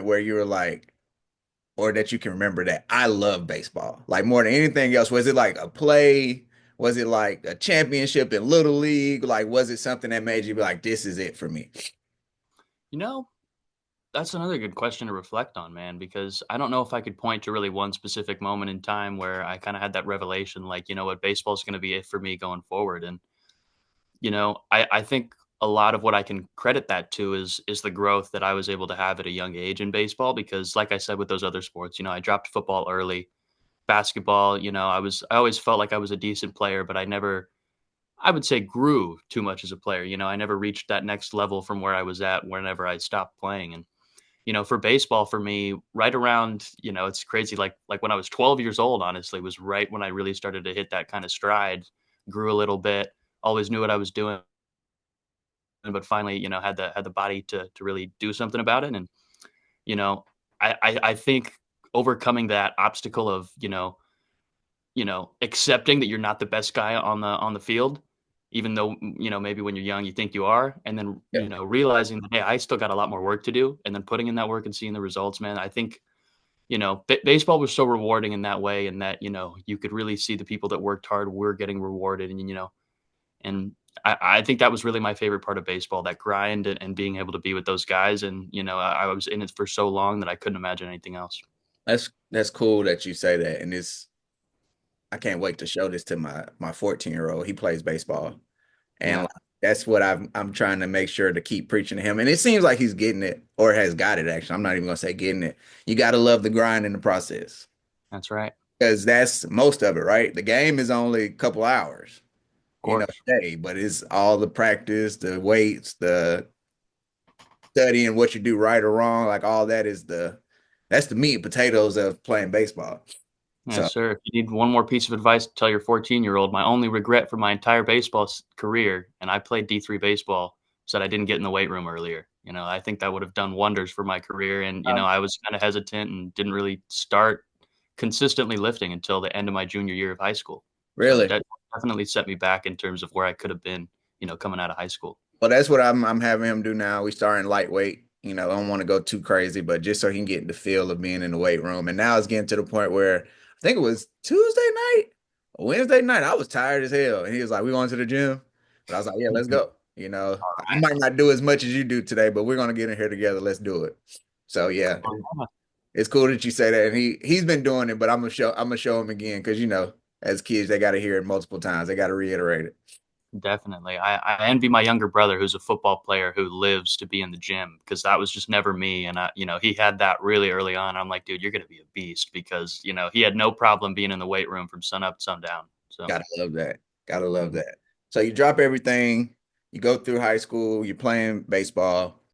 where you were like, or that you can remember that I love baseball, like more than anything else? Was it like a play? Was it like a championship in Little League? Like, was it something that made you be like, this is it for me? You know, that's another good question to reflect on, man, because I don't know if I could point to really one specific moment in time where I kind of had that revelation, like, you know what, baseball's going to be it for me going forward. And, I think a lot of what I can credit that to is the growth that I was able to have at a young age in baseball, because like I said, with those other sports, I dropped football early, basketball, I always felt like I was a decent player, but I never, I would say, grew too much as a player. I never reached that next level from where I was at whenever I stopped playing. And for baseball, for me, right around, it's crazy. Like when I was 12 years old, honestly, was right when I really started to hit that kind of stride. Grew a little bit. Always knew what I was doing, but finally, had the body to really do something about it. And you know, I think overcoming that obstacle of accepting that you're not the best guy on the field, even though, maybe when you're young, you think you are, and then, Yeah. realizing that, hey, I still got a lot more work to do, and then putting in that work and seeing the results, man. I think, baseball was so rewarding in that way, and that, you could really see the people that worked hard were getting rewarded, and I think that was really my favorite part of baseball, that grind and being able to be with those guys. And, I was in it for so long that I couldn't imagine anything else. That's cool that you say that, and it's I can't wait to show this to my 14-year-old. He plays baseball, and Yeah, like, that's what I'm trying to make sure to keep preaching to him. And it seems like he's getting it or has got it. Actually, I'm not even gonna say getting it. You got to love the grind in the process that's right. because that's most of it, right? The game is only a couple hours, Of course. a day, but it's all the practice, the weights, the studying what you do right or wrong. Like all that is that's the meat and potatoes of playing baseball. So Yes, sir. If you need one more piece of advice, tell your 14-year-old, my only regret for my entire baseball career, and I played D3 baseball, is that I didn't get in the weight room earlier. I think that would have done wonders for my career. And, I was kind of hesitant and didn't really start consistently lifting until the end of my junior year of high school. So really, that definitely set me back in terms of where I could have been, coming out of high school. well, that's what I'm having him do now. We starting lightweight. I don't want to go too crazy, but just so he can get in the feel of being in the weight room. And now it's getting to the point where I think it was Tuesday night, or Wednesday night. I was tired as hell, and he was like, "We going to the gym?" But I was like, "Yeah, let's Mhm. go." I might not do as much as you do today, but we're gonna get in here together. Let's do it. So yeah, Cool. it's cool that you say that. And he's been doing it, but I'm gonna show him again because as kids they got to hear it multiple times. They got to reiterate it. Definitely. I envy my younger brother who's a football player who lives to be in the gym, because that was just never me. And he had that really early on. I'm like, dude, you're gonna be a beast, because, he had no problem being in the weight room from sun up to sundown. So Gotta love that. Gotta love mhm. that. So you drop everything, you go through high school, you're playing baseball.